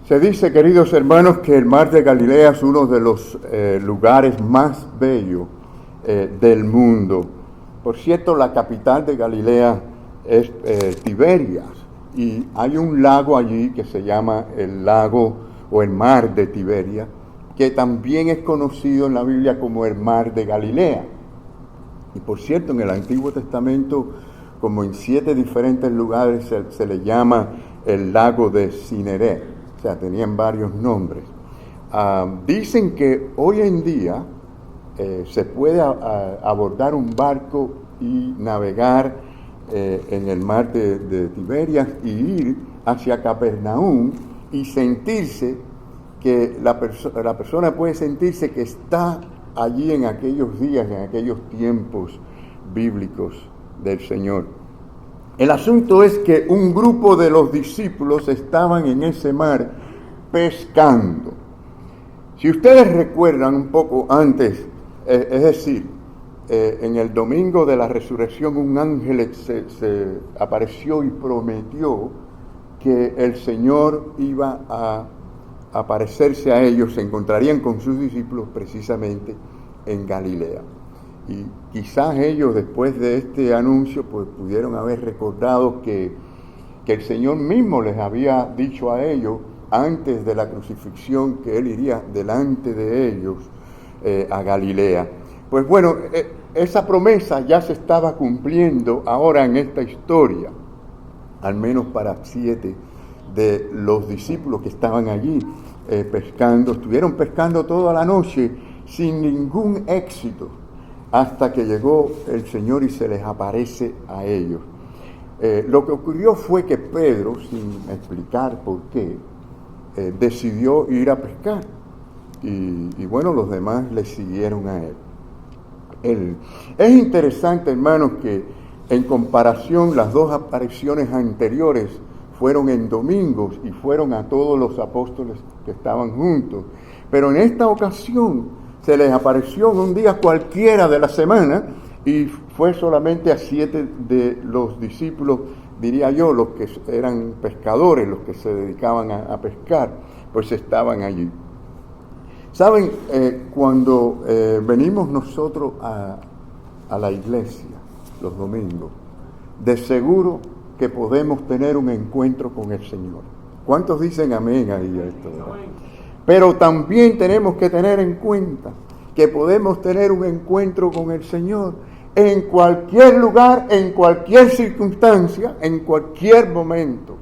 Se dice, queridos hermanos, que el mar de Galilea es uno de los lugares más bellos del mundo. Por cierto, la capital de Galilea es Tiberias, y hay un lago allí que se llama el lago o el mar de Tiberias, que también es conocido en la Biblia como el mar de Galilea. Y por cierto, en el Antiguo Testamento, como en 7 diferentes lugares, se le llama el lago de Cineret. O sea, tenían varios nombres. Dicen que hoy en día se puede abordar un barco y navegar en el mar de Tiberias y ir hacia Capernaum y sentirse que la persona puede sentirse que está allí en aquellos días, en aquellos tiempos bíblicos del Señor. El asunto es que un grupo de los discípulos estaban en ese mar pescando. Si ustedes recuerdan un poco antes, es decir, en el domingo de la resurrección, un ángel se apareció y prometió que el Señor iba a aparecerse a ellos, se encontrarían con sus discípulos precisamente en Galilea. Y quizás ellos, después de este anuncio, pues pudieron haber recordado que el Señor mismo les había dicho a ellos, antes de la crucifixión, que Él iría delante de ellos a Galilea. Pues bueno, esa promesa ya se estaba cumpliendo ahora en esta historia, al menos para 7 de los discípulos que estaban allí pescando. Estuvieron pescando toda la noche sin ningún éxito, hasta que llegó el Señor y se les aparece a ellos. Lo que ocurrió fue que Pedro, sin explicar por qué, decidió ir a pescar. Y bueno, los demás le siguieron a él. Es interesante, hermanos, que en comparación las 2 apariciones anteriores fueron en domingos y fueron a todos los apóstoles que estaban juntos. Pero en esta ocasión se les apareció en un día cualquiera de la semana y fue solamente a 7 de los discípulos, diría yo, los que eran pescadores, los que se dedicaban a pescar, pues estaban allí. Saben, cuando venimos nosotros a la iglesia los domingos, de seguro que podemos tener un encuentro con el Señor. ¿Cuántos dicen amén ahí a esto? Pero también tenemos que tener en cuenta que podemos tener un encuentro con el Señor en cualquier lugar, en cualquier circunstancia, en cualquier momento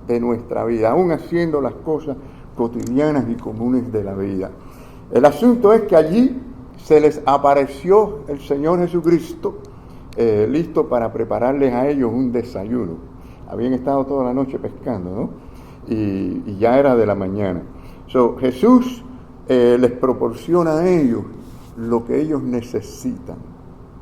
de nuestra vida, aún haciendo las cosas cotidianas y comunes de la vida. El asunto es que allí se les apareció el Señor Jesucristo, listo para prepararles a ellos un desayuno. Habían estado toda la noche pescando, ¿no? Y ya era de la mañana. Jesús les proporciona a ellos lo que ellos necesitan,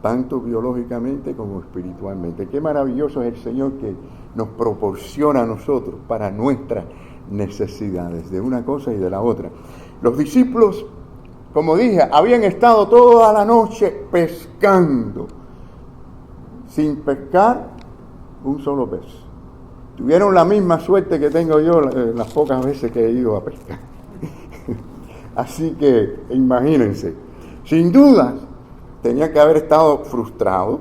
tanto biológicamente como espiritualmente. Qué maravilloso es el Señor que nos proporciona a nosotros para nuestras necesidades, de una cosa y de la otra. Los discípulos, como dije, habían estado toda la noche pescando, sin pescar un solo pez. Tuvieron la misma suerte que tengo yo las pocas veces que he ido a pescar. Así que imagínense, sin duda tenía que haber estado frustrados,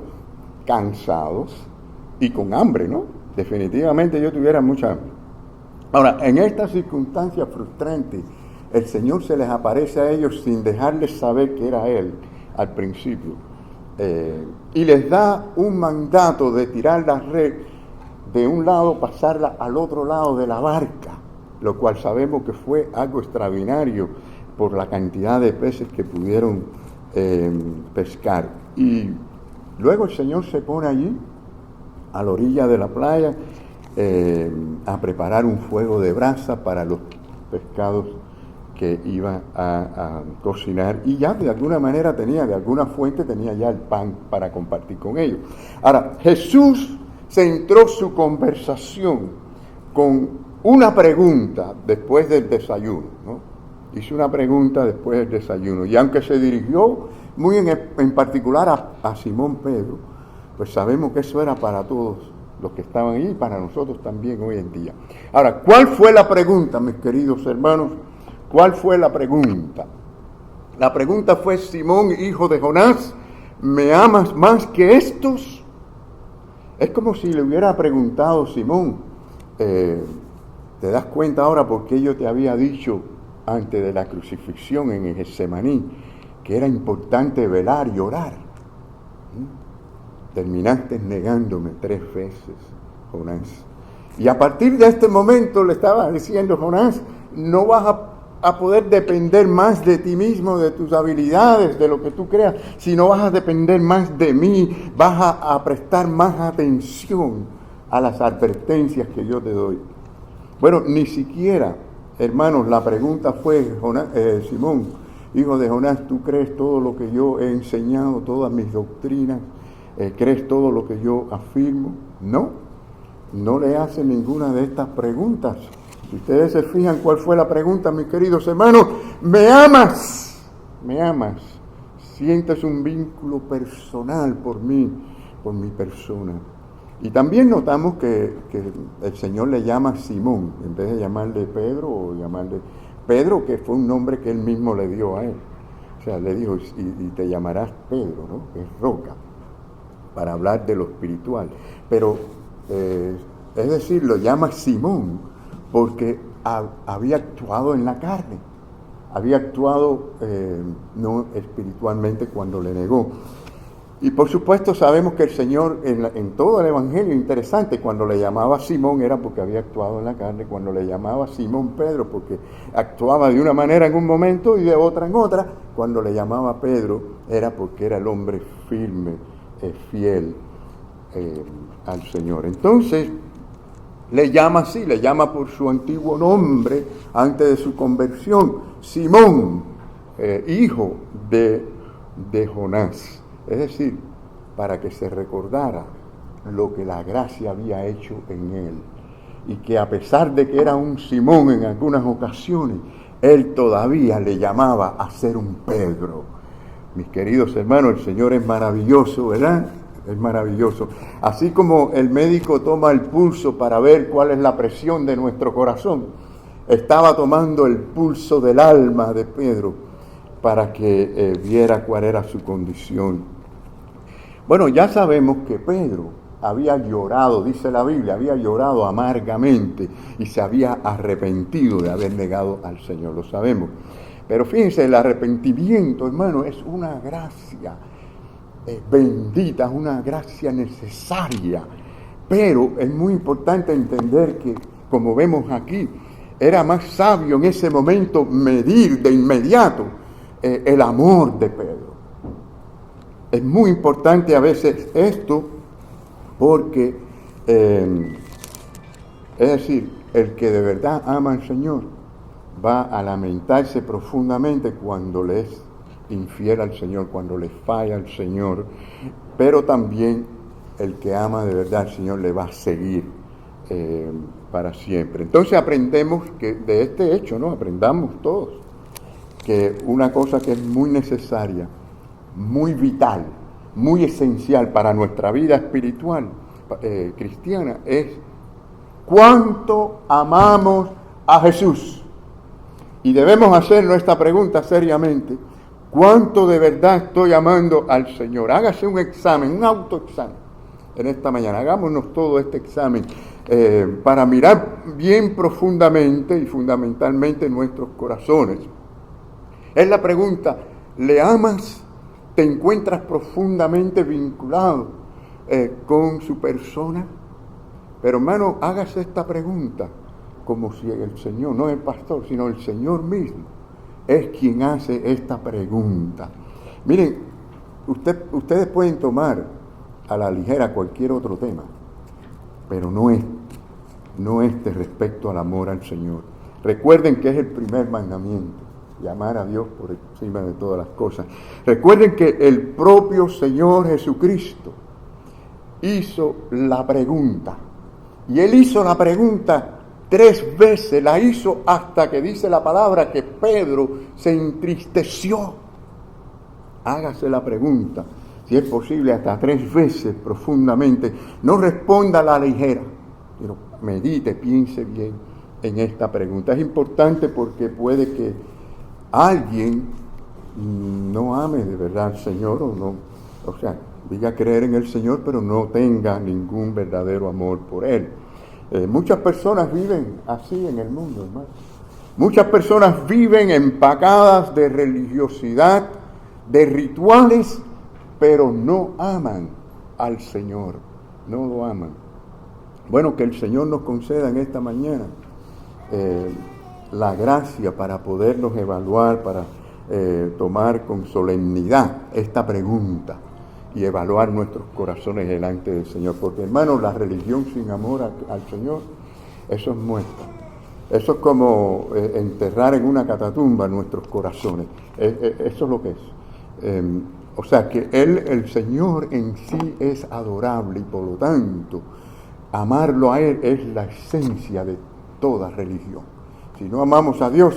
cansados y con hambre, ¿no? Definitivamente yo tuviera mucha hambre. Ahora, en estas circunstancias frustrantes, el Señor se les aparece a ellos sin dejarles saber que era Él al principio. Y les da un mandato de tirar la red de un lado, pasarla al otro lado de la barca, lo cual sabemos que fue algo extraordinario por la cantidad de peces que pudieron pescar. Y luego el Señor se pone allí, a la orilla de la playa, a preparar un fuego de brasa para los pescados que iba a cocinar, y ya de alguna manera de alguna fuente tenía ya el pan para compartir con ellos. Ahora, Jesús centró su conversación con una pregunta después del desayuno, ¿no? Hizo una pregunta después del desayuno, y aunque se dirigió muy en particular a Simón Pedro, pues sabemos que eso era para todos los que estaban ahí, para nosotros también hoy en día. Ahora, ¿cuál fue la pregunta, mis queridos hermanos? ¿Cuál fue la pregunta? La pregunta fue: Simón, hijo de Jonás, ¿me amas más que estos? Es como si le hubiera preguntado: Simón, ¿te das cuenta ahora por qué yo te había dicho antes de la crucifixión en el Getsemaní que era importante velar y orar? Terminaste negándome 3 veces, Jonás. Y a partir de este momento le estaba diciendo: Jonás, no vas a poder depender más de ti mismo, de tus habilidades, de lo que tú creas, sino vas a depender más de mí, vas a prestar más atención a las advertencias que yo te doy. Bueno, ni siquiera, hermanos, la pregunta fue: Simón, hijo de Jonás, ¿tú crees todo lo que yo he enseñado, todas mis doctrinas? ¿Crees todo lo que yo afirmo? No le hace ninguna de estas preguntas. Si ustedes se fijan, ¿cuál fue la pregunta, mis queridos hermanos? ¿Me amas? ¿Me amas? ¿Sientes un vínculo personal por mí, por mi persona? Y también notamos que el Señor le llama Simón, en vez de llamarle Pedro o llamarle Pedro, que fue un nombre que él mismo le dio a él. O sea, le dijo: y te llamarás Pedro, ¿no? Que es roca, para hablar de lo espiritual. Pero, es decir, lo llama Simón porque había actuado en la carne, había actuado no espiritualmente cuando le negó. Y por supuesto sabemos que el Señor en todo el Evangelio, interesante, cuando le llamaba Simón era porque había actuado en la carne, cuando le llamaba Simón Pedro porque actuaba de una manera en un momento y de otra en otra, cuando le llamaba Pedro era porque era el hombre firme, fiel al Señor. Entonces le llama así, le llama por su antiguo nombre antes de su conversión: Simón, hijo de Jonás. Es decir, para que se recordara lo que la gracia había hecho en él, y que a pesar de que era un Simón en algunas ocasiones, él todavía le llamaba a ser un Pedro. Mis queridos hermanos, el Señor es maravilloso, ¿verdad? Es maravilloso. Así como el médico toma el pulso para ver cuál es la presión de nuestro corazón, estaba tomando el pulso del alma de Pedro para que viera cuál era su condición. Bueno, ya sabemos que Pedro había llorado, dice la Biblia, había llorado amargamente y se había arrepentido de haber negado al Señor, lo sabemos. Pero fíjense, el arrepentimiento, hermano, es una gracia bendita, una gracia necesaria. Pero es muy importante entender que, como vemos aquí, era más sabio en ese momento medir de inmediato el amor de Pedro. Es muy importante a veces esto porque, es decir, el que de verdad ama al Señor va a lamentarse profundamente cuando le es infiel al Señor, cuando le falla al Señor, pero también el que ama de verdad al Señor le va a seguir para siempre. Entonces aprendemos que de este hecho, ¿no? Aprendamos todos que una cosa que es muy necesaria, muy vital, muy esencial para nuestra vida espiritual cristiana es cuánto amamos a Jesús. Y debemos hacernos esta pregunta seriamente: ¿cuánto de verdad estoy amando al Señor? Hágase un examen, un autoexamen en esta mañana. Hagámonos todo este examen para mirar bien profundamente y fundamentalmente nuestros corazones. Es la pregunta: ¿le amas? ¿Te encuentras profundamente vinculado con su persona? Pero hermano, hágase esta pregunta como si el Señor, no el pastor, sino el Señor mismo, es quien hace esta pregunta. Miren, ustedes pueden tomar a la ligera cualquier otro tema, pero no este respecto al amor al Señor. Recuerden que es el primer mandamiento: llamar a Dios por encima de todas las cosas. Recuerden que el propio Señor Jesucristo hizo la pregunta. Y Él hizo la pregunta 3 veces. La hizo hasta que dice la palabra que Pedro se entristeció. Hágase la pregunta: si es posible hasta 3 veces profundamente. No responda a la ligera, pero medite, piense bien en esta pregunta. Es importante porque puede que alguien no ame de verdad al Señor diga creer en el Señor, pero no tenga ningún verdadero amor por Él. Muchas personas viven así en el mundo, hermano. Muchas personas viven empacadas de religiosidad, de rituales, pero no aman al Señor, no lo aman. Bueno, que el Señor nos conceda en esta mañana la gracia para podernos evaluar, para tomar con solemnidad esta pregunta y evaluar nuestros corazones delante del Señor. Porque, hermanos, la religión sin amor al Señor, eso es muerte. Eso es como enterrar en una catatumba nuestros corazones. Eso es lo que es. O sea que el Señor en sí es adorable y por lo tanto amarlo a Él es la esencia de toda religión. Si no amamos a Dios,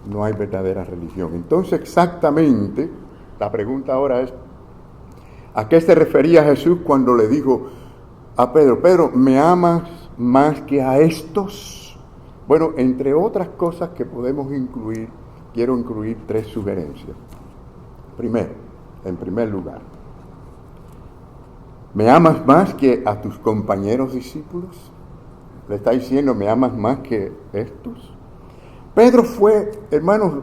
no hay verdadera religión. Entonces exactamente, la pregunta ahora es, ¿a qué se refería Jesús cuando le dijo a Pedro, Pedro, ¿me amas más que a estos? Bueno, entre otras cosas que podemos incluir, quiero incluir 3 sugerencias. Primero, en primer lugar, ¿me amas más que a tus compañeros discípulos? Le está diciendo, ¿me amas más que estos? Pedro fue, hermanos,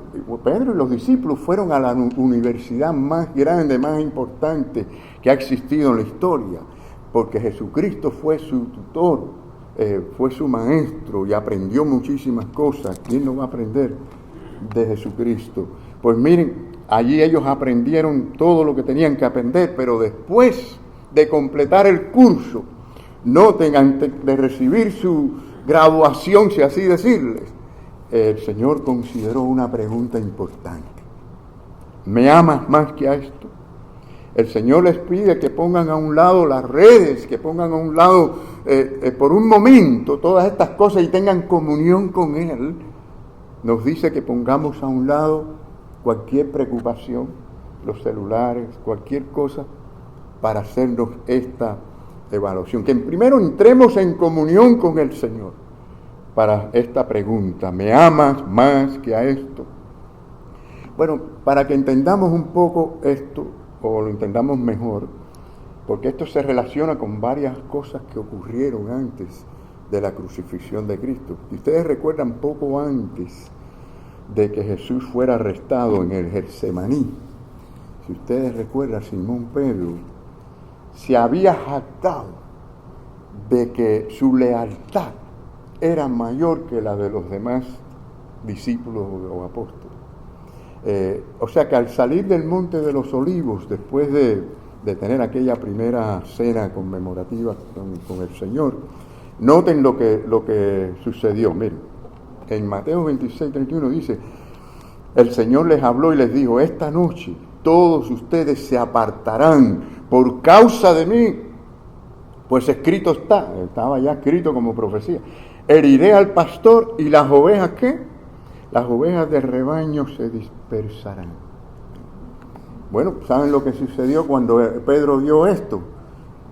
Pedro y los discípulos fueron a la universidad más grande, más importante que ha existido en la historia, porque Jesucristo fue su tutor, fue su maestro y aprendió muchísimas cosas. ¿Quién no va a aprender de Jesucristo? Pues miren, allí ellos aprendieron todo lo que tenían que aprender, pero después de completar el curso, noten, antes de recibir su graduación, si así decirles, el Señor consideró una pregunta importante. ¿Me amas más que a esto? El Señor les pide que pongan a un lado las redes, que pongan a un lado por un momento todas estas cosas y tengan comunión con Él. Nos dice que pongamos a un lado cualquier preocupación, los celulares, cualquier cosa, para hacernos esta evaluación. Que primero entremos en comunión con el Señor para esta pregunta, ¿me amas más que a esto? Bueno, para que entendamos un poco esto, o lo entendamos mejor, porque esto se relaciona con varias cosas que ocurrieron antes de la crucifixión de Cristo. Si ustedes recuerdan, poco antes de que Jesús fuera arrestado en el Getsemaní, si ustedes recuerdan, Simón Pedro se había jactado de que su lealtad era mayor que la de los demás discípulos o apóstoles. O sea que al salir del Monte de los Olivos, después de tener aquella primera cena conmemorativa con el Señor, noten lo que sucedió. Miren, en Mateo 26:31 dice, el Señor les habló y les dijo, esta noche todos ustedes se apartarán por causa de mí, pues escrito estaba ya escrito como profecía. Heriré al pastor y las ovejas, ¿qué? Las ovejas del rebaño se dispersarán. Bueno, ¿saben lo que sucedió cuando Pedro vio esto?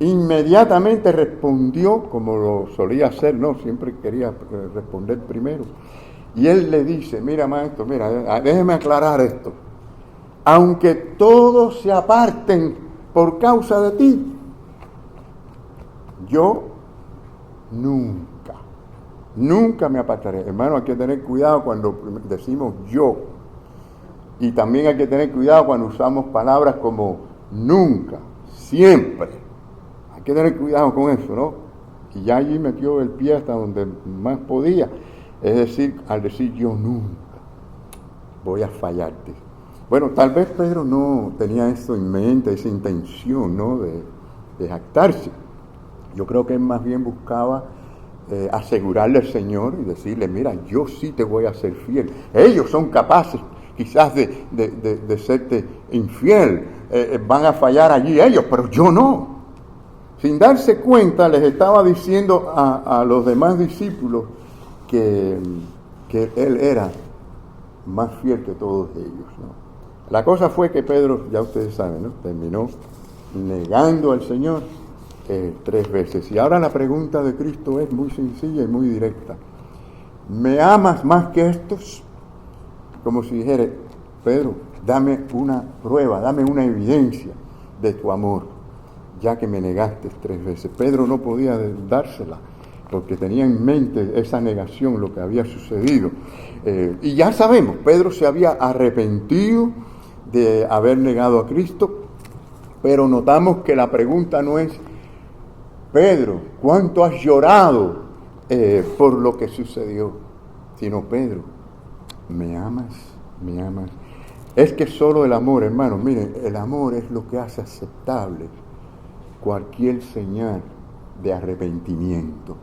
Inmediatamente respondió, como lo solía hacer, ¿no? Siempre quería responder primero. Y él le dice, mira maestro, mira, déjeme aclarar esto. Aunque todos se aparten por causa de ti, yo nunca me apartaré. Hermano, hay que tener cuidado cuando decimos yo. Y también hay que tener cuidado cuando usamos palabras como nunca, siempre. Hay que tener cuidado con eso, ¿no? Y ya allí metió el pie hasta donde más podía. Es decir, al decir yo nunca voy a fallarte. Bueno, tal vez Pedro no tenía eso en mente, esa intención, ¿no? De jactarse. Yo creo que él más bien buscaba asegurarle al Señor y decirle, mira, yo sí te voy a ser fiel. Ellos son capaces quizás de serte infiel, van a fallar allí ellos, pero yo no. Sin darse cuenta, les estaba diciendo a los demás discípulos que él era más fiel que todos ellos, ¿no? La cosa fue que Pedro, ya ustedes saben, ¿no? Terminó negando al Señor 3 veces. Y ahora la pregunta de Cristo es muy sencilla y muy directa. ¿Me amas más que estos? Como si dijera, Pedro, dame una prueba, dame una evidencia de tu amor, ya que me negaste 3 veces. Pedro no podía dársela, porque tenía en mente esa negación, lo que había sucedido. Y ya sabemos, Pedro se había arrepentido de haber negado a Cristo, pero notamos que la pregunta no es, Pedro, ¿cuánto has llorado por lo que sucedió? Sino, Pedro, ¿me amas? ¿Me amas? Es que solo el amor, hermanos, miren, el amor es lo que hace aceptable cualquier señal de arrepentimiento.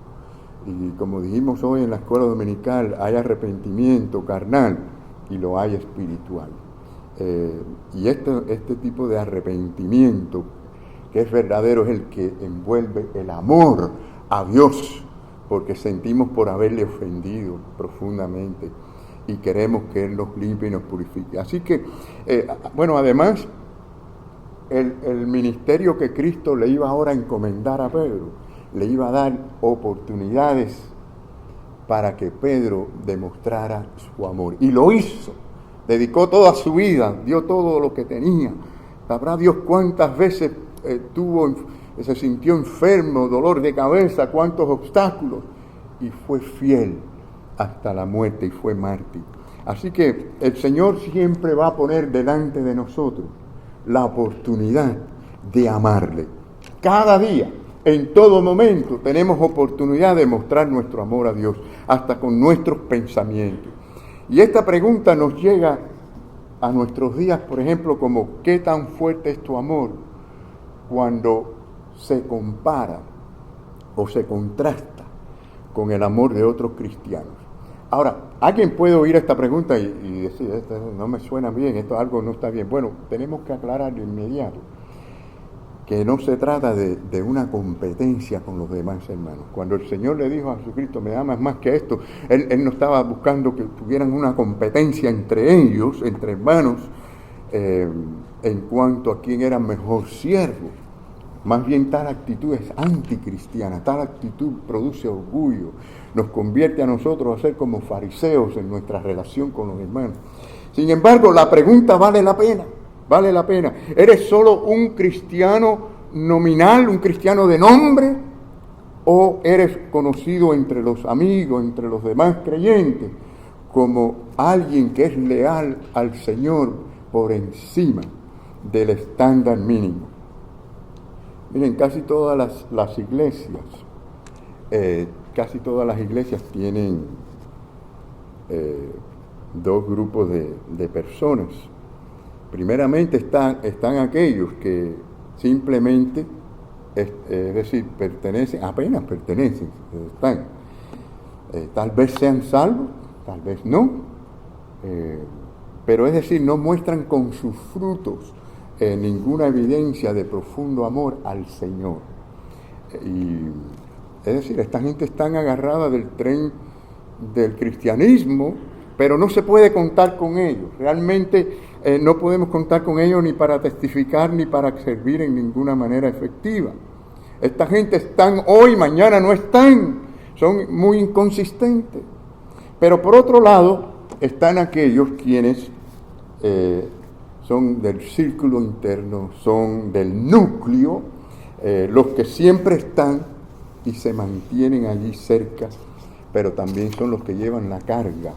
Y como dijimos hoy en la escuela dominical, hay arrepentimiento carnal y lo hay espiritual. Y este tipo de arrepentimiento que es verdadero es el que envuelve el amor a Dios, porque sentimos por haberle ofendido profundamente y queremos que Él nos limpie y nos purifique. Así que, además, el ministerio que Cristo le iba ahora a encomendar a Pedro, le iba a dar oportunidades para que Pedro demostrara su amor. Y lo hizo. Dedicó toda su vida, dio todo lo que tenía. Sabrá Dios cuántas veces se sintió enfermo, dolor de cabeza, cuántos obstáculos. Y fue fiel hasta la muerte y fue mártir. Así que el Señor siempre va a poner delante de nosotros la oportunidad de amarle. Cada día, en todo momento, tenemos oportunidad de mostrar nuestro amor a Dios, hasta con nuestros pensamientos. Y esta pregunta nos llega a nuestros días, por ejemplo, como ¿qué tan fuerte es tu amor cuando se compara o se contrasta con el amor de otros cristianos? Ahora, alguien puede oír esta pregunta y decir, esto no me suena bien, esto algo no está bien. Bueno, tenemos que aclarar de inmediato que no se trata de una competencia con los demás hermanos. Cuando el Señor le dijo a Jesucristo, me amas más que esto, Él no estaba buscando que tuvieran una competencia entre ellos, entre hermanos, en cuanto a quién era mejor siervo. Más bien tal actitud es anticristiana, tal actitud produce orgullo, nos convierte a nosotros a ser como fariseos en nuestra relación con los hermanos. Sin embargo, la pregunta vale la pena. Vale la pena. ¿Eres solo un cristiano nominal, un cristiano de nombre? ¿O eres conocido entre los amigos, entre los demás creyentes, como alguien que es leal al Señor por encima del estándar mínimo? Miren, casi todas las iglesias tienen 2 grupos de personas. Primeramente están aquellos que simplemente, es decir, apenas pertenecen, están. Tal vez sean salvos, tal vez no, pero es decir, no muestran con sus frutos ninguna evidencia de profundo amor al Señor. Es decir, esta gente está agarrada del tren del cristianismo, pero no se puede contar con ellos. Realmente no podemos contar con ellos ni para testificar ni para servir en ninguna manera efectiva. Esta gente están hoy, mañana no están. Son muy inconsistentes. Pero por otro lado, están aquellos quienes son del círculo interno, son del núcleo, los que siempre están y se mantienen allí cerca, pero también son los que llevan la carga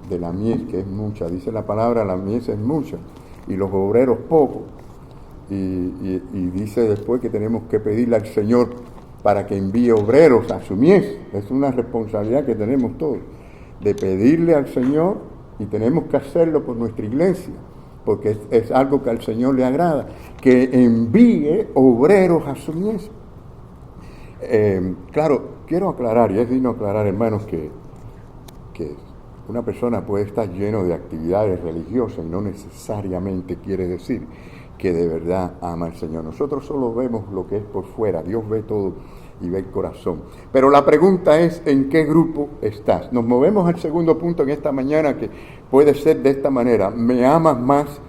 de la mies, que es mucha. Dice la palabra, la mies es mucha y los obreros pocos. Y dice después que tenemos que pedirle al Señor para que envíe obreros a su mies. Es una responsabilidad que tenemos todos, de pedirle al Señor, y tenemos que hacerlo por nuestra iglesia, porque es algo que al Señor le agrada, que envíe obreros a su mies. Claro, quiero aclarar, y es digno aclarar, hermanos, que una persona puede estar lleno de actividades religiosas y no necesariamente quiere decir que de verdad ama al Señor. Nosotros solo vemos lo que es por fuera, Dios ve todo y ve el corazón. Pero la pregunta es, ¿en qué grupo estás? Nos movemos al segundo punto en esta mañana, que puede ser de esta manera: ¿me amas más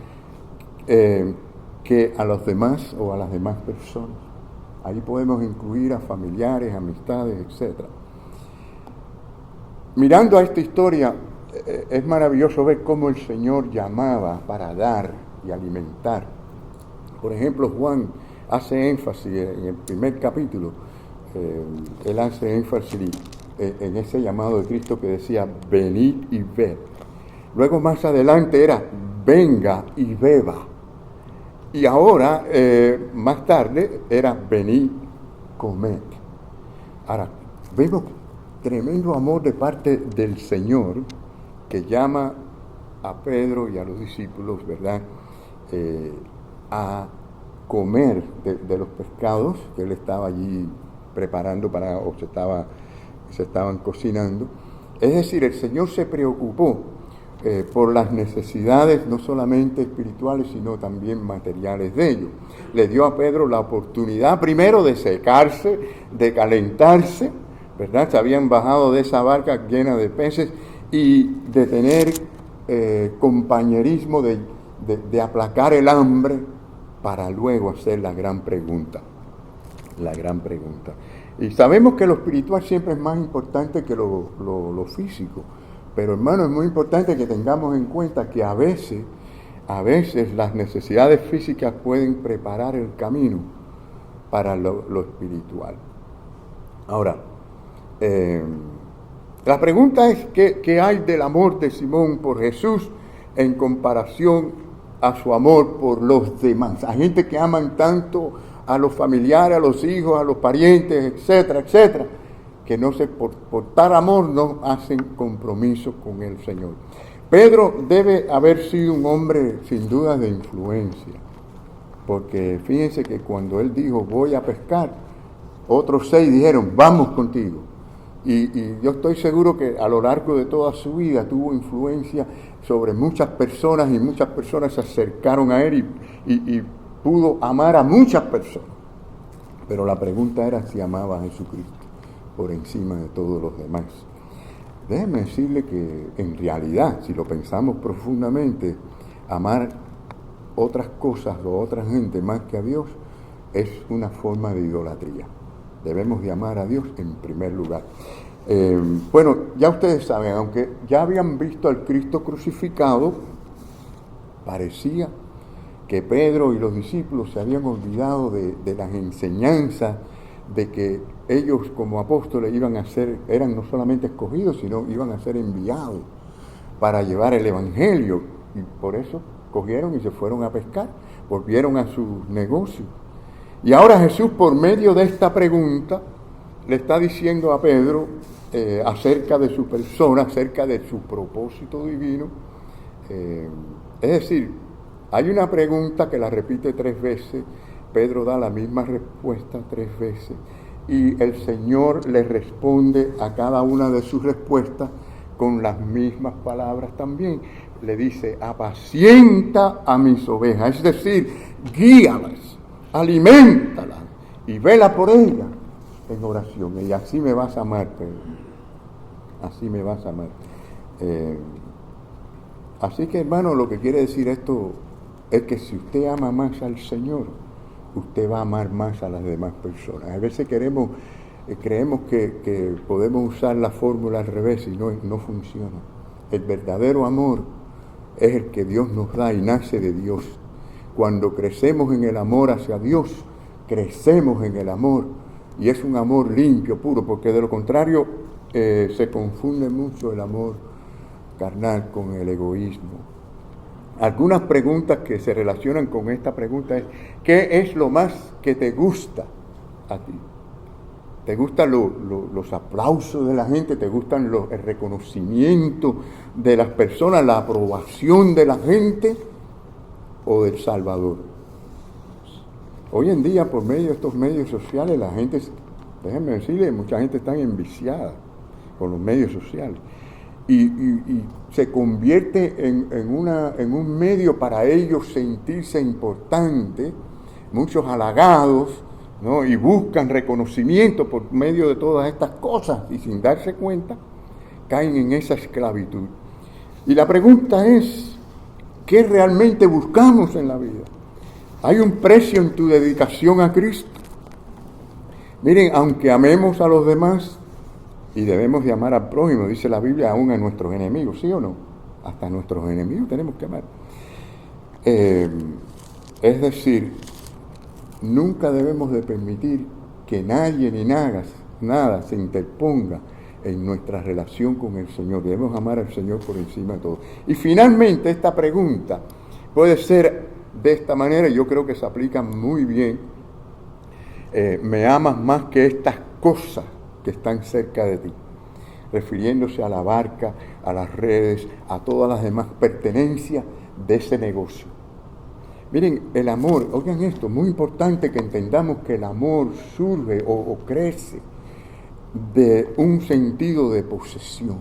que a los demás o a las demás personas. Ahí podemos incluir a familiares, amistades, etc. Mirando a esta historia, es maravilloso ver cómo el Señor llamaba para dar y alimentar. Por ejemplo, Juan hace énfasis en el primer capítulo, él hace énfasis en ese llamado de Cristo que decía, venid y ved. Luego más adelante era, venga y beba. Y ahora, más tarde, era, venid, comed. Ahora, vemos tremendo amor de parte del Señor que llama a Pedro y a los discípulos, ¿verdad?, a comer de los pescados que él estaba allí preparando o se estaban cocinando. Es decir, el Señor se preocupó por las necesidades no solamente espirituales, sino también materiales de ellos. Le dio a Pedro la oportunidad primero de secarse, de calentarse, ¿verdad? Se habían bajado de esa barca llena de peces y de tener compañerismo, de aplacar el hambre para luego hacer la gran pregunta. La gran pregunta. Y sabemos que lo espiritual siempre es más importante que lo físico. Pero hermano, es muy importante que tengamos en cuenta que a veces las necesidades físicas pueden preparar el camino para lo espiritual. Ahora, la pregunta es, ¿qué hay del amor de Simón por Jesús en comparación a su amor por los demás? Hay gente que aman tanto a los familiares, a los hijos, a los parientes, etcétera, etcétera, que no se, por tal amor no hacen compromiso con el Señor. Pedro debe haber sido un hombre sin duda de influencia, porque fíjense que cuando él dijo voy a pescar, otros 6 dijeron vamos contigo. Y yo estoy seguro que a lo largo de toda su vida tuvo influencia sobre muchas personas y muchas personas se acercaron a él y pudo amar a muchas personas. Pero la pregunta era si amaba a Jesucristo por encima de todos los demás. Déjeme decirle que en realidad, si lo pensamos profundamente, amar otras cosas o otra gente más que a Dios es una forma de idolatría. Debemos de amar a Dios en primer lugar. Bueno, ya ustedes saben, aunque ya habían visto al Cristo crucificado, parecía que Pedro y los discípulos se habían olvidado de las enseñanzas de que ellos como apóstoles eran no solamente escogidos, sino iban a ser enviados para llevar el evangelio. Y por eso cogieron y se fueron a pescar, volvieron a sus negocios. Y ahora Jesús, por medio de esta pregunta, le está diciendo a Pedro acerca de su persona, acerca de su propósito divino. Es decir, hay una pregunta que la repite 3 veces, Pedro da la misma respuesta 3 veces, y el Señor le responde a cada una de sus respuestas con las mismas palabras también. Le dice, apacienta a mis ovejas, es decir, guíalas, aliméntalas y vela por ellas en oración. Y así me vas a amar, Pedro. Así me vas a amar. Así que, hermano, lo que quiere decir esto es que si usted ama más al Señor, usted va a amar más a las demás personas. A veces creemos que podemos usar la fórmula al revés y no funciona. El verdadero amor es el que Dios nos da y nace de Dios. Cuando crecemos en el amor hacia Dios, crecemos en el amor y es un amor limpio, puro, porque de lo contrario se confunde mucho el amor carnal con el egoísmo. Algunas preguntas que se relacionan con esta pregunta es, ¿qué es lo más que te gusta a ti? ¿Te gustan los aplausos de la gente? ¿Te gustan el reconocimiento de las personas, la aprobación de la gente o del Salvador? Hoy en día, por medio de estos medios sociales, la gente, déjenme decirle, mucha gente está enviciada con los medios sociales. Y se convierte en un medio para ellos sentirse importante, muchos halagados, ¿no? Y buscan reconocimiento por medio de todas estas cosas y sin darse cuenta caen en esa esclavitud. Y la pregunta es, ¿qué realmente buscamos en la vida? Hay un precio en tu dedicación a Cristo. Miren, aunque amemos a los demás, y debemos de amar al prójimo, dice la Biblia, aún a nuestros enemigos, ¿sí o no? Hasta a nuestros enemigos tenemos que amar. Es decir, nunca debemos de permitir que nadie ni nada se interponga en nuestra relación con el Señor. Debemos amar al Señor por encima de todo. Y finalmente esta pregunta puede ser de esta manera, y yo creo que se aplica muy bien. ¿Me amas más que estas cosas que están cerca de ti? Refiriéndose a la barca, a las redes, a todas las demás pertenencias de ese negocio. Miren, el amor, oigan esto, muy importante que entendamos que el amor surge o crece de un sentido de posesión.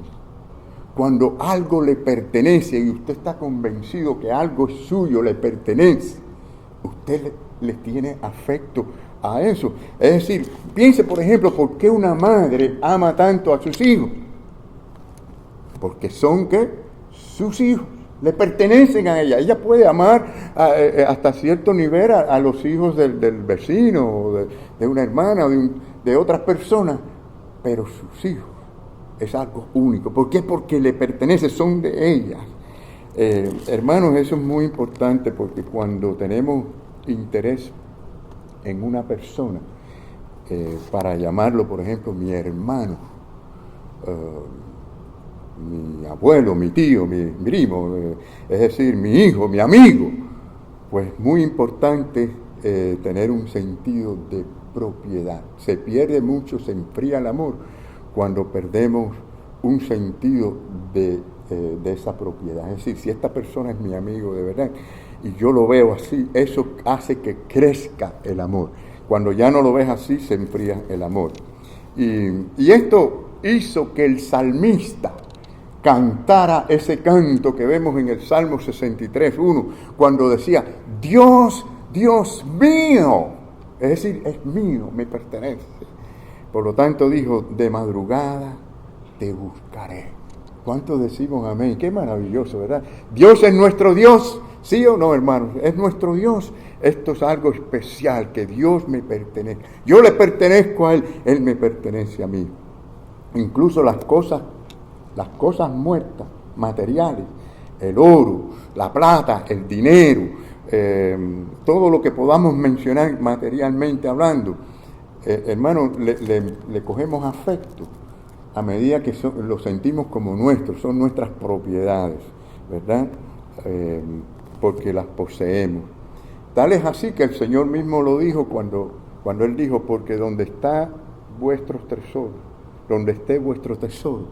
Cuando algo le pertenece y usted está convencido que algo es suyo, le pertenece, usted le tiene afecto a eso. Es decir, piense por ejemplo, ¿por qué una madre ama tanto a sus hijos? Porque son, ¿qué? Sus hijos, le pertenecen a ella. Ella puede amar hasta cierto nivel a los hijos del vecino, o de una hermana, o de otras personas, pero sus hijos es algo único. ¿Por qué? Porque le pertenece, son de ellas. Hermanos, eso es muy importante, porque cuando tenemos interés en una persona, para llamarlo, por ejemplo, mi hermano, mi abuelo, mi tío, mi primo, es decir, mi hijo, mi amigo, pues muy importante tener un sentido de propiedad. Se pierde mucho, se enfría el amor cuando perdemos un sentido de esa propiedad. Es decir, si esta persona es mi amigo de verdad y yo lo veo así, eso hace que crezca el amor. Cuando ya no lo ves así, se enfría el amor. Y esto hizo que el salmista cantara ese canto que vemos en el Salmo 63:1, cuando decía, Dios, Dios mío, es decir, es mío, me pertenece. Por lo tanto dijo, de madrugada te buscaré. ¿Cuántos decimos amén? Qué maravilloso, ¿verdad? Dios es nuestro Dios, ¿sí o no, hermanos? Es nuestro Dios. Esto es algo especial, que Dios me pertenece. Yo le pertenezco a Él me pertenece a mí. Incluso las cosas muertas, materiales, el oro, la plata, el dinero, todo lo que podamos mencionar materialmente hablando, hermano, le cogemos afecto a medida que lo sentimos como nuestros, son nuestras propiedades, ¿verdad? Porque las poseemos. Tal es así que el Señor mismo lo dijo cuando Él dijo, porque donde está vuestros tesoros, donde esté vuestro tesoro,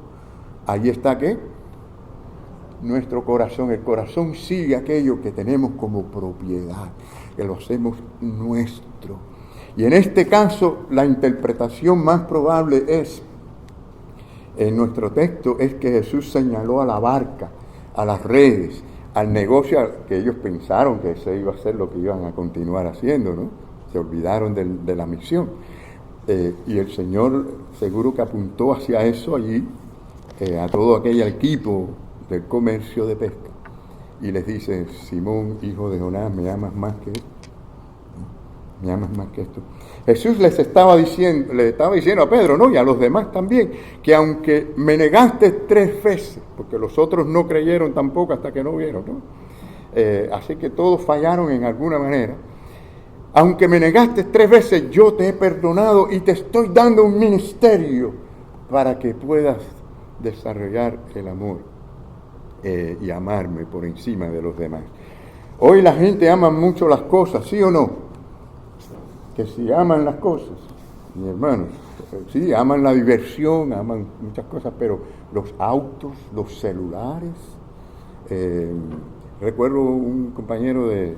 ahí está, ¿qué? Nuestro corazón. El corazón sigue aquello que tenemos como propiedad, que lo hacemos nuestro. Y en este caso, la interpretación más probable en nuestro texto, es que Jesús señaló a la barca, a las redes, al negocio que ellos pensaron que ese iba a ser lo que iban a continuar haciendo, ¿no? Se olvidaron de la misión. Y el Señor seguro que apuntó hacia eso allí, a todo aquel equipo del comercio de pesca, y les dice, Simón, hijo de Jonás, ¿me amas más que esto? ¿Me amas más que esto? Jesús le estaba diciendo a Pedro, ¿no? Y a los demás también, que aunque me negaste 3 veces, porque los otros no creyeron tampoco hasta que no vieron, ¿no? Así que todos fallaron en alguna manera. Aunque me negaste 3 veces, yo te he perdonado y te estoy dando un ministerio para que puedas desarrollar el amor y amarme por encima de los demás. Hoy la gente ama mucho las cosas, ¿sí o no? Que si aman las cosas, mis hermanos, sí, aman la diversión, aman muchas cosas, pero los autos, los celulares, recuerdo un compañero de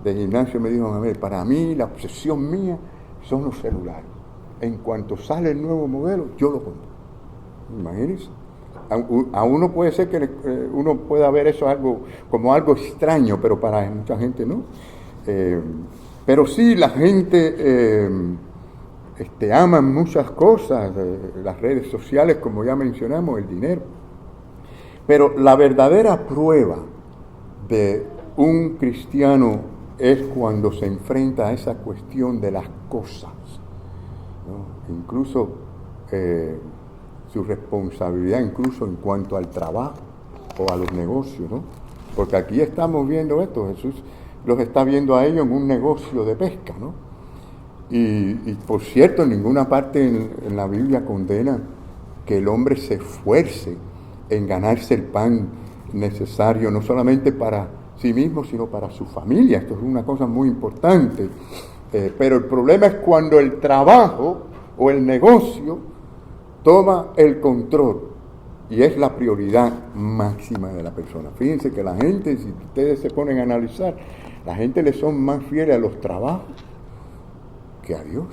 gimnasio me dijo, a ver, para mí la obsesión mía son los celulares. En cuanto sale el nuevo modelo, yo lo compro. Imagínense. A uno puede ser que uno pueda ver eso como algo extraño, pero para mucha gente no. Pero sí, la gente ama muchas cosas, las redes sociales, como ya mencionamos, el dinero. Pero la verdadera prueba de un cristiano es cuando se enfrenta a esa cuestión de las cosas, ¿no? Incluso su responsabilidad, incluso en cuanto al trabajo o a los negocios, ¿no? Porque aquí estamos viendo esto, Jesús los está viendo a ellos en un negocio de pesca, ¿no? Y por cierto, en ninguna parte en la Biblia condena que el hombre se esfuerce en ganarse el pan necesario, no solamente para sí mismo, sino para su familia. Esto es una cosa muy importante. Pero el problema es cuando el trabajo o el negocio toma el control y es la prioridad máxima de la persona. Fíjense que la gente, si ustedes se ponen a analizar, la gente le son más fieles a los trabajos que a Dios.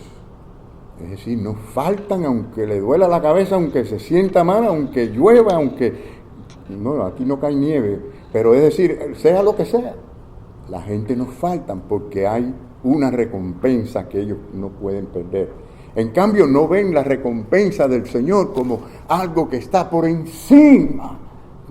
Es decir, no faltan, aunque le duela la cabeza, aunque se sienta mal, aunque llueva, aunque... No, aquí no cae nieve, pero es decir, sea lo que sea, la gente no faltan porque hay una recompensa que ellos no pueden perder. En cambio, no ven la recompensa del Señor como algo que está por encima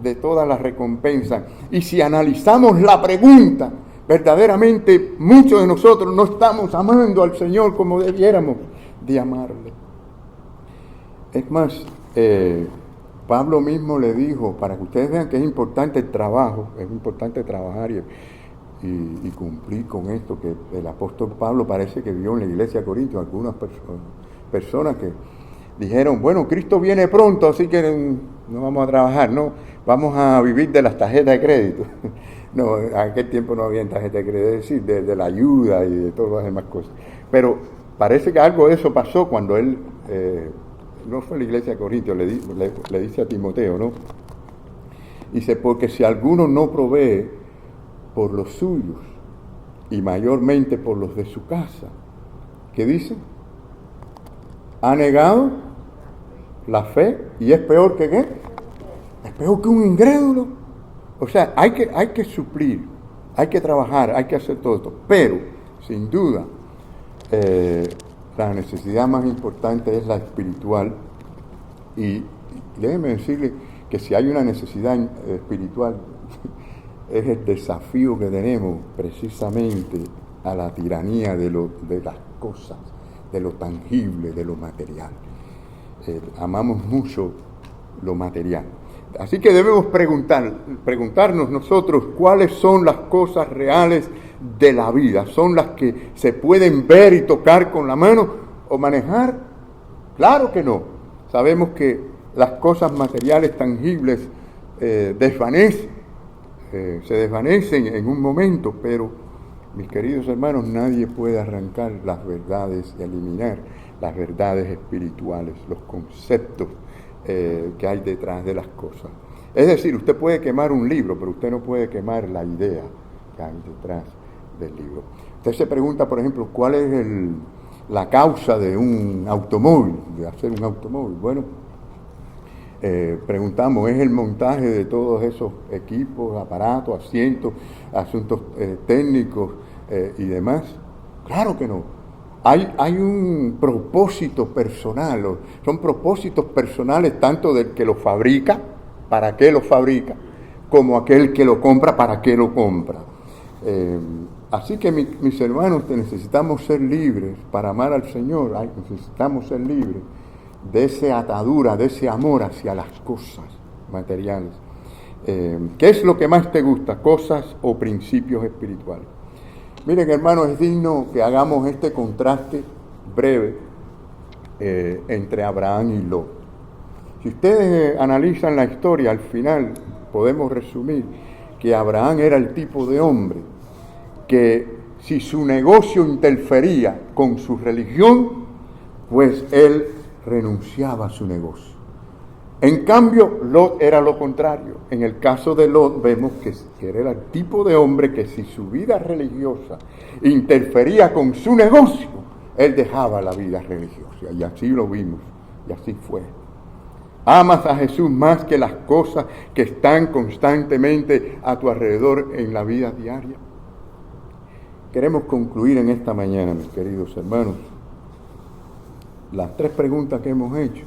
de todas las recompensas. Y si analizamos la pregunta, verdaderamente muchos de nosotros no estamos amando al Señor como debiéramos de amarle. Es más, Pablo mismo le dijo, para que ustedes vean que es importante el trabajo, es importante trabajar y cumplir con esto, que el apóstol Pablo parece que vio en la iglesia de Corinto algunas personas que dijeron, bueno, Cristo viene pronto, así que no vamos a trabajar, no, vamos a vivir de las tarjetas de crédito. No, en aquel tiempo no había tarjeta de crédito, es decir, de la ayuda y de todas las demás cosas. Pero parece que algo de eso pasó cuando él, no fue la iglesia de Corintios, le dice a Timoteo, ¿no? Dice, porque si alguno no provee por los suyos y mayormente por los de su casa, ¿qué dice? Ha negado la fe y es peor que ¿qué? Es peor que un incrédulo. O sea, hay que suplir, hay que trabajar, hay que hacer todo esto. Pero, sin duda, la necesidad más importante es la espiritual. Y déjenme decirle que si hay una necesidad espiritual, es el desafío que tenemos precisamente a la tiranía de las cosas, de lo tangible, de lo material. Amamos mucho lo material. Así que debemos preguntarnos nosotros cuáles son las cosas reales de la vida. ¿Son las que se pueden ver y tocar con la mano o manejar? Claro que no. Sabemos que las cosas materiales tangibles se desvanecen en un momento, pero mis queridos hermanos, nadie puede arrancar las verdades y eliminar las verdades espirituales, los conceptos que hay detrás de las cosas. Es decir, usted puede quemar un libro, pero usted no puede quemar la idea que hay detrás del libro. Usted se pregunta, por ejemplo, ¿cuál es la causa de un automóvil, de hacer un automóvil? Bueno, preguntamos, ¿es el montaje de todos esos equipos, aparatos, asientos, asuntos técnicos y demás? Claro que no. Hay un propósito personal, son propósitos personales tanto del que lo fabrica, para qué lo fabrica, como aquel que lo compra, para qué lo compra. Así que mis hermanos, necesitamos ser libres para amar al Señor, necesitamos ser libres de esa atadura, de ese amor hacia las cosas materiales. ¿Qué es lo que más te gusta? ¿Cosas o principios espirituales? Miren, hermanos, es digno que hagamos este contraste breve entre Abraham y Lot. Si ustedes analizan la historia, al final podemos resumir que Abraham era el tipo de hombre que si su negocio interfería con su religión, pues él renunciaba a su negocio. En cambio, Lot era lo contrario. En el caso de Lot vemos que era el tipo de hombre que si su vida religiosa interfería con su negocio, él dejaba la vida religiosa. Y así lo vimos, y así fue. ¿Amas a Jesús más que las cosas que están constantemente a tu alrededor en la vida diaria? Queremos concluir en esta mañana, mis queridos hermanos. Las 3 preguntas que hemos hecho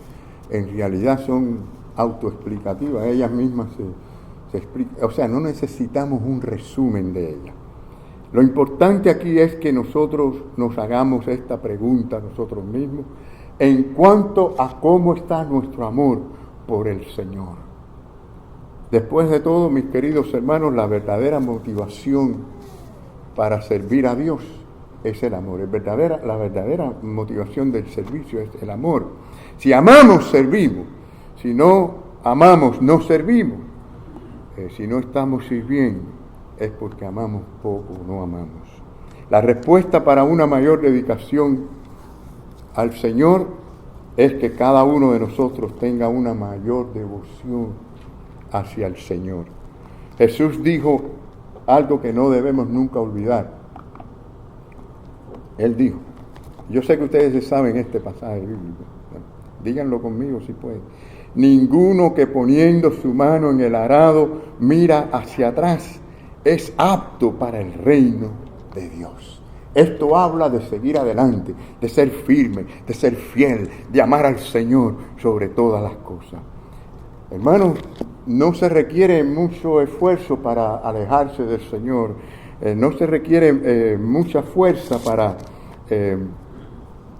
en realidad son autoexplicativas, ellas mismas se explican, o sea, no necesitamos un resumen de ellas. Lo importante aquí es que nosotros nos hagamos esta pregunta a nosotros mismos en cuanto a cómo está nuestro amor por el Señor. Después de todo, mis queridos hermanos, la verdadera motivación para servir a Dios es el amor. La verdadera motivación del servicio es el amor. Si amamos, servimos. Si no amamos, no servimos. Si no estamos sirviendo, es porque amamos poco o no amamos. La respuesta para una mayor dedicación al Señor es que cada uno de nosotros tenga una mayor devoción hacia el Señor. Jesús dijo algo que no debemos nunca olvidar. Él dijo, yo sé que ustedes saben este pasaje bíblico, díganlo conmigo si pueden. Ninguno que poniendo su mano en el arado mira hacia atrás es apto para el reino de Dios. Esto habla de seguir adelante, de ser firme, de ser fiel, de amar al Señor sobre todas las cosas. Hermanos, no se requiere mucho esfuerzo para alejarse del Señor. No se requiere mucha fuerza para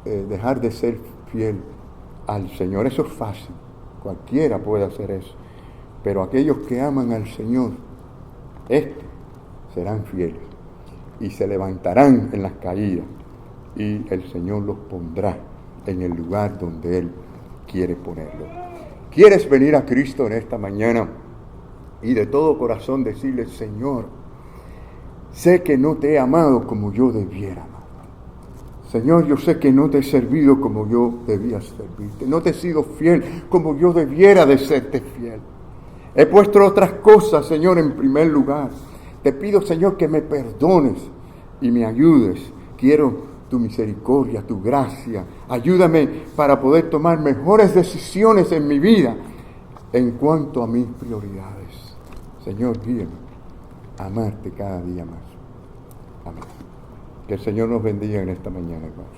dejar de ser fiel al Señor. Eso es fácil. Cualquiera puede hacer eso. Pero aquellos que aman al Señor, serán fieles y se levantarán en las caídas y el Señor los pondrá en el lugar donde Él quiere ponerlos. ¿Quieres venir a Cristo en esta mañana y de todo corazón decirle, Señor, sé que no te he amado como yo debiera? Señor, yo sé que no te he servido como yo debía servirte. No te he sido fiel como yo debiera de serte fiel. He puesto otras cosas, Señor, en primer lugar. Te pido, Señor, que me perdones y me ayudes. Quiero tu misericordia, tu gracia. Ayúdame para poder tomar mejores decisiones en mi vida en cuanto a mis prioridades. Señor, guíame a amarte cada día más. Amén. Que el Señor nos bendiga en esta mañana, hermanos.